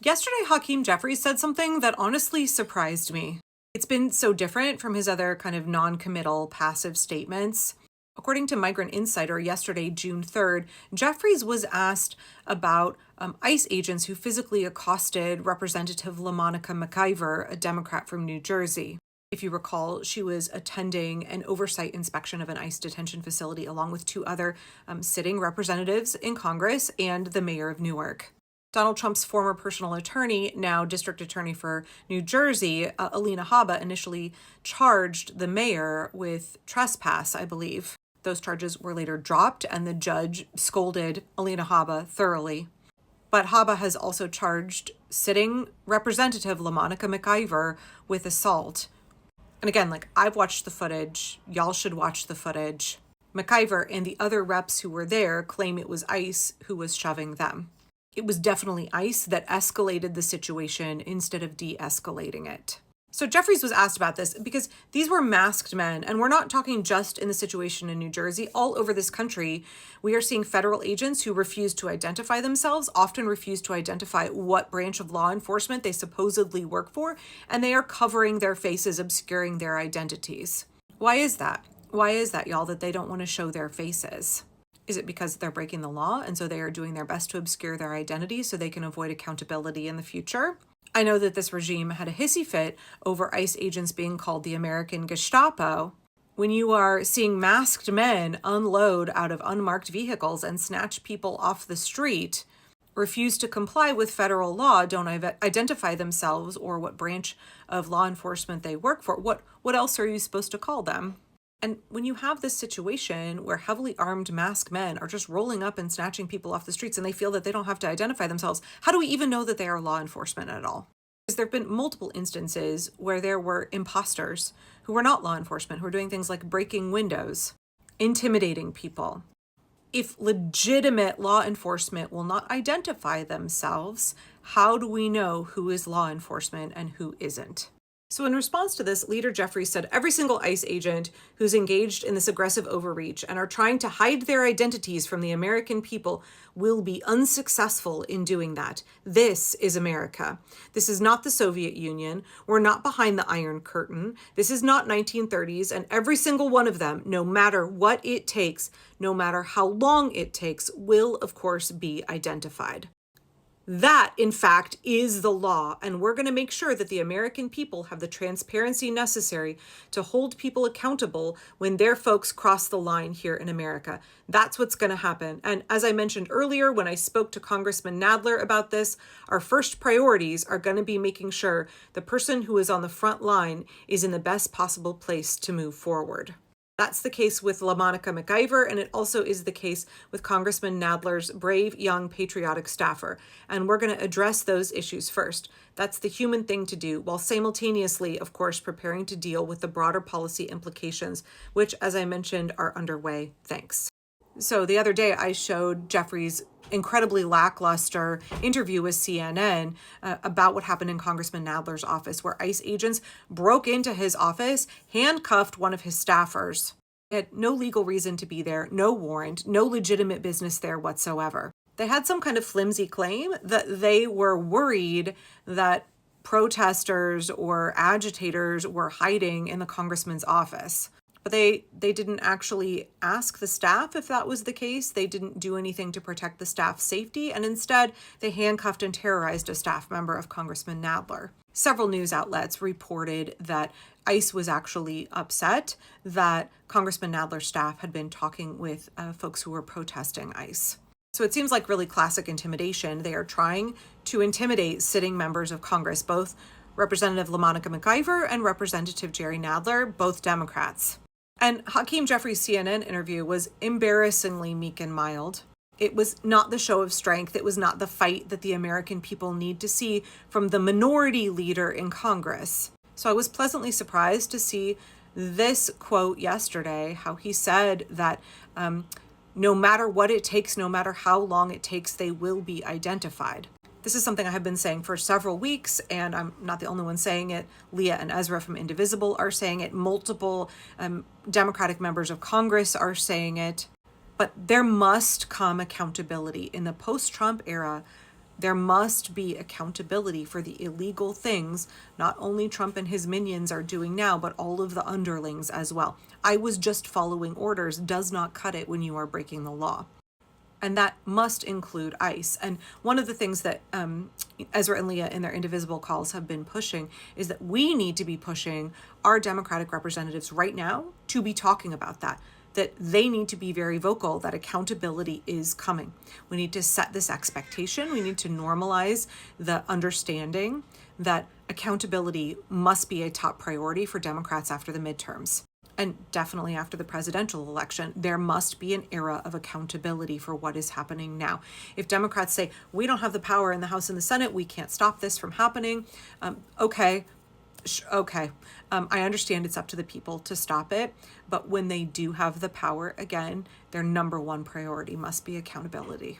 Yesterday, Hakeem Jeffries said something that honestly surprised me. It's been so different from his other kind of non-committal, passive statements. According to Migrant Insider, yesterday, June 3rd, Jeffries was asked about ICE agents who physically accosted Representative LaMonica McIver, a Democrat from New Jersey. If you recall, she was attending an oversight inspection of an ICE detention facility along with two other sitting representatives in Congress and the mayor of Newark. Donald Trump's former personal attorney, now district attorney for New Jersey, Alina Habba, initially charged the mayor with trespass, I believe. Those charges were later dropped, and the judge scolded Alina Habba thoroughly. But Habba has also charged sitting Representative LaMonica McIver with assault. And again, I've watched the footage. Y'all should watch the footage. McIver and the other reps who were there claim it was ICE who was shoving them. It was definitely ICE that escalated the situation instead of de-escalating it. So Jeffries was asked about this because these were masked men, and we're not talking just in the situation in New Jersey. All over this country, we are seeing federal agents who refuse to identify themselves, often refuse to identify what branch of law enforcement they supposedly work for, and they are covering their faces, obscuring their identities. Why is that? Why is that, y'all, that they don't want to show their faces? Is it because they're breaking the law and so they are doing their best to obscure their identity so they can avoid accountability in the future? I know that this regime had a hissy fit over ICE agents being called the American Gestapo. When you are seeing masked men unload out of unmarked vehicles and snatch people off the street, refuse to comply with federal law, don't identify themselves or what branch of law enforcement they work for, what else are you supposed to call them? And when you have this situation where heavily armed masked men are just rolling up and snatching people off the streets and they feel that they don't have to identify themselves, how do we even know that they are law enforcement at all? Because there have been multiple instances where there were imposters who were not law enforcement, who were doing things like breaking windows, intimidating people. If legitimate law enforcement will not identify themselves, how do we know who is law enforcement and who isn't? So in response to this, Leader Jeffries said every single ICE agent who's engaged in this aggressive overreach and are trying to hide their identities from the American people will be unsuccessful in doing that. This is America. This is not the Soviet Union. We're not behind the Iron Curtain. This is not 1930s, and every single one of them, no matter what it takes, no matter how long it takes, will, of course, be identified. That, in fact, is the law, and we're going to make sure that the American people have the transparency necessary to hold people accountable when their folks cross the line here in America. That's what's going to happen. And as I mentioned earlier, when I spoke to Congressman Nadler about this, our first priorities are going to be making sure the person who is on the front line is in the best possible place to move forward. That's the case with LaMonica McIver, and it also is the case with Congressman Nadler's brave, young, patriotic staffer. And we're going to address those issues first. That's the human thing to do, while simultaneously, of course, preparing to deal with the broader policy implications, which, as I mentioned, are underway. Thanks. So the other day, I showed Jeffries' incredibly lackluster interview with CNN about what happened in Congressman Nadler's office, where ICE agents broke into his office, handcuffed one of his staffers. They had no legal reason to be there, no warrant, no legitimate business there whatsoever. They had some kind of flimsy claim that they were worried that protesters or agitators were hiding in the congressman's office. But they didn't actually ask the staff if that was the case. They didn't do anything to protect the staff's safety, and instead they handcuffed and terrorized a staff member of Congressman Nadler. Several news outlets reported that ICE was actually upset that Congressman Nadler's staff had been talking with folks who were protesting ICE. So it seems like really classic intimidation. They are trying to intimidate sitting members of Congress, both Representative LaMonica McIver and Representative Jerry Nadler, both Democrats. And Hakeem Jeffries' CNN interview was embarrassingly meek and mild. It was not the show of strength. It was not the fight that the American people need to see from the minority leader in Congress. So I was pleasantly surprised to see this quote yesterday, how he said that no matter what it takes, no matter how long it takes, they will be identified. This is something I have been saying for several weeks, and I'm not the only one saying it. Leah and Ezra from Indivisible are saying it. Multiple Democratic members of Congress are saying it. But there must come accountability. In the post-Trump era, There must be accountability for the illegal things not only Trump and his minions are doing now, but all of the underlings as well. I was just following orders does not cut it when you are breaking the law. And that must include ICE. And one of the things that Ezra and Leah in their Indivisible calls have been pushing is that we need to be pushing our Democratic representatives right now to be talking about that they need to be very vocal, that accountability is coming. We need to set this expectation. We need to normalize the understanding that accountability must be a top priority for Democrats after the midterms. And definitely after the presidential election, there must be an era of accountability for what is happening now. If Democrats say, we don't have the power in the House and the Senate, we can't stop this from happening, okay. I understand it's up to the people to stop it, but when they do have the power, again, their number one priority must be accountability.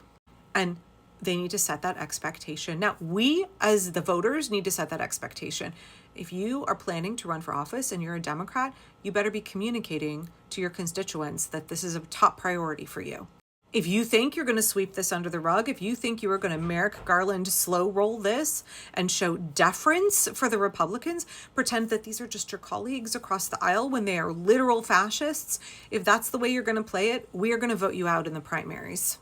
And they need to set that expectation. Now, we as the voters need to set that expectation. If you are planning to run for office and you're a Democrat, you better be communicating to your constituents that this is a top priority for you. If you think you're going to sweep this under the rug, if you think you are going to Merrick Garland slow roll this and show deference for the Republicans, pretend that these are just your colleagues across the aisle when they are literal fascists, if that's the way you're going to play it, we are going to vote you out in the primaries.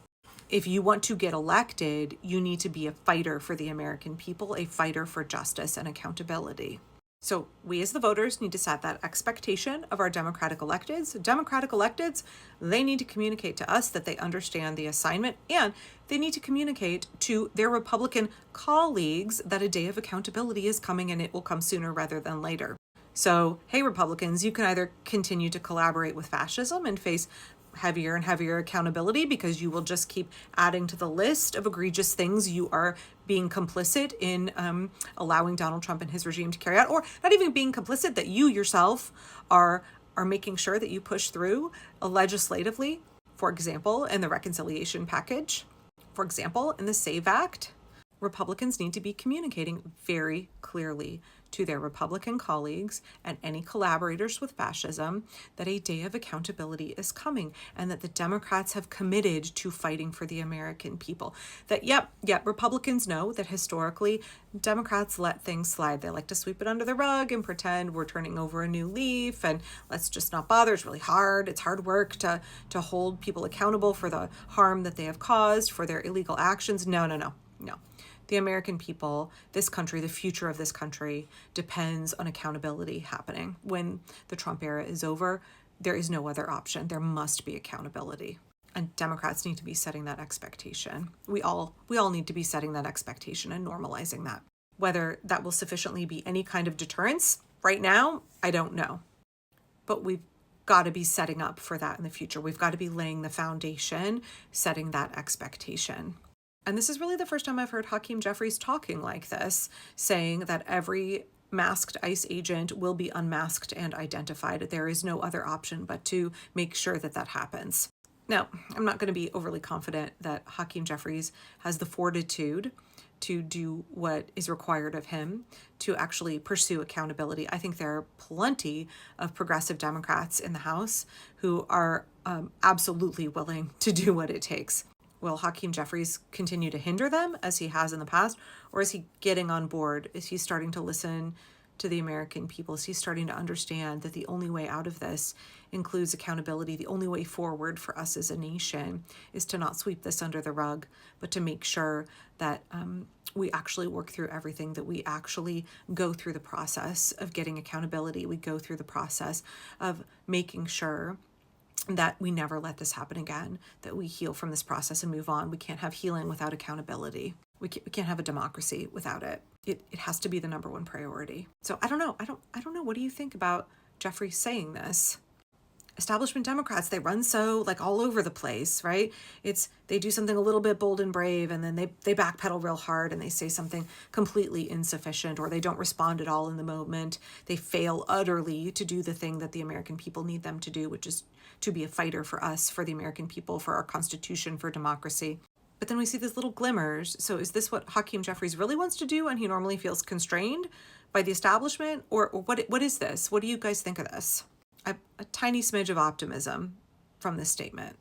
If you want to get elected, you need to be a fighter for the American people, a fighter for justice and accountability. So we as the voters need to set that expectation of our Democratic electeds. Democratic electeds, they need to communicate to us that they understand the assignment, and they need to communicate to their Republican colleagues that a day of accountability is coming, and it will come sooner rather than later. So, hey, Republicans, you can either continue to collaborate with fascism and face heavier and heavier accountability because you will just keep adding to the list of egregious things you are being complicit in allowing Donald Trump and his regime to carry out, or not even being complicit, that you yourself are making sure that you push through legislatively, for example, in the reconciliation package, for example, in the SAVE Act. Republicans need to be communicating very clearly to their Republican colleagues and any collaborators with fascism that a day of accountability is coming, and that the Democrats have committed to fighting for the American people. That, yep, Republicans know that historically Democrats let things slide. They like to sweep it under the rug and pretend we're turning over a new leaf and let's just not bother. It's really hard. It's hard work to hold people accountable for the harm that they have caused, for their illegal actions. No. The American people, this country, the future of this country depends on accountability happening. When the Trump era is over, there is no other option. There must be accountability. And Democrats need to be setting that expectation. We all need to be setting that expectation and normalizing that. Whether that will sufficiently be any kind of deterrence right now, I don't know. But we've got to be setting up for that in the future. We've got to be laying the foundation, setting that expectation. And this is really the first time I've heard Hakeem Jeffries talking like this, saying that every masked ICE agent will be unmasked and identified. There is no other option but to make sure that that happens. Now, I'm not going to be overly confident that Hakeem Jeffries has the fortitude to do what is required of him to actually pursue accountability. I think there are plenty of progressive Democrats in the House who are absolutely willing to do what it takes. Will Hakeem Jeffries continue to hinder them as he has in the past? Or is he getting on board? Is he starting to listen to the American people? Is he starting to understand that the only way out of this includes accountability? The only way forward for us as a nation is to not sweep this under the rug, but to make sure that we actually work through everything, that we actually go through the process of getting accountability. We go through the process of making sure that we never let this happen again, that we heal from this process and move on. We can't have healing without accountability. We can't have a democracy without it. It has to be the number one priority. So I don't know. I don't know. What do you think about Jeffrey saying this? Establishment Democrats, they run so like all over the place, right? They do something a little bit bold and brave, and then they backpedal real hard and they say something completely insufficient, or they don't respond at all in the moment. They fail utterly to do the thing that the American people need them to do, which is to be a fighter for us, for the American people, for our Constitution, for democracy. But then we see these little glimmers. So is this what Hakeem Jeffries really wants to do, and he normally feels constrained by the establishment? Or what is this? What do you guys think of this? A tiny smidge of optimism from this statement.